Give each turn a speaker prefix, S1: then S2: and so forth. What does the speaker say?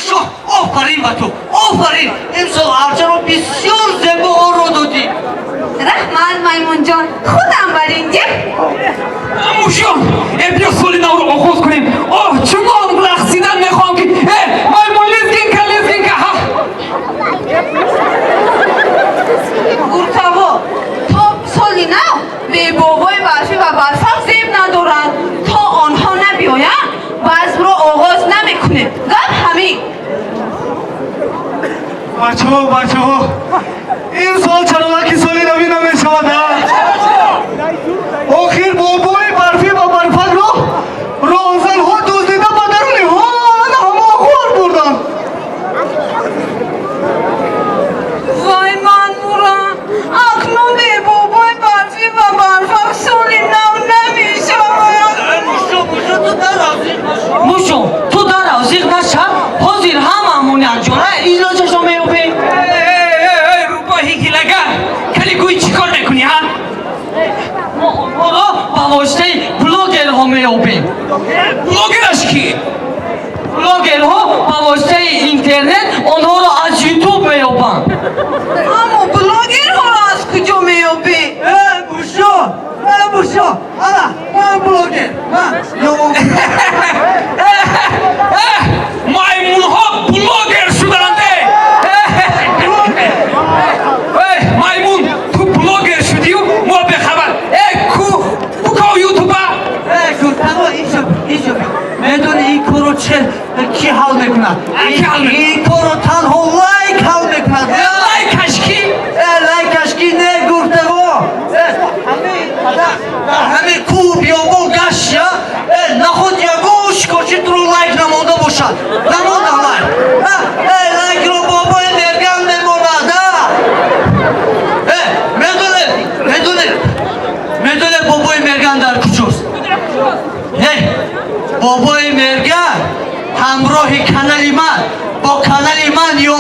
S1: ماشا آفرین با تو آفرین امسال ارچه رو بسیار زیبا آرا دادی
S2: رحمت میمون جان خودم برینجه
S3: موشان بیا سال نو رو آغاز کنیم چون رقصیدن میخوام که میمون لیزگین که ها
S2: گرتاوا تا سالی نو به بابای برفی و برفق زیب ندارن تا آنها نبیاین باز رو آغاز نمیکنیم گپ همین
S4: بچه ها این سال چراغکی سالی نوی نمیشود آخر بابای برفی و برفق را رازل ها دزدیده با درونی ها همه خوار بردن
S2: وای من مورم اکنون به بابای برفی و برفق سالی نو نمیشود
S1: موشو تو در ازیق نشه حاضر هممون یک جانه ایلاجشو میوبیم
S3: روپاهی گیلگر کلی گوی چی کار میکنی ها؟
S1: ما با واسطه بلوگرها میوبیم
S3: بلوگرش کی؟
S1: بلوگرها با واسطه اینترنت آنها رو از یوتیوب میوبن
S2: اما بلاگر ها را از کجا میابی؟
S1: بوشو من بلوگر
S3: میمون ها بلوگر شدنده میمون تو بلوگر شدی و ما به خبر کو یوتیوبر
S1: گفتم ایشو میدونی این کارو کی حل میکنه این کارو تنها لایک حل میکنه
S3: لایکش کی؟
S1: لایکش کی نه گفتم همین کو بیابو گشت نخود یگوش کچی تو رو لایک نمونده باشد نمونده لایک لایک رو بابای مرگم نمونده میدونه بابای مرگم در کجاست بابای مرگم همراه کانال من با کانال من یا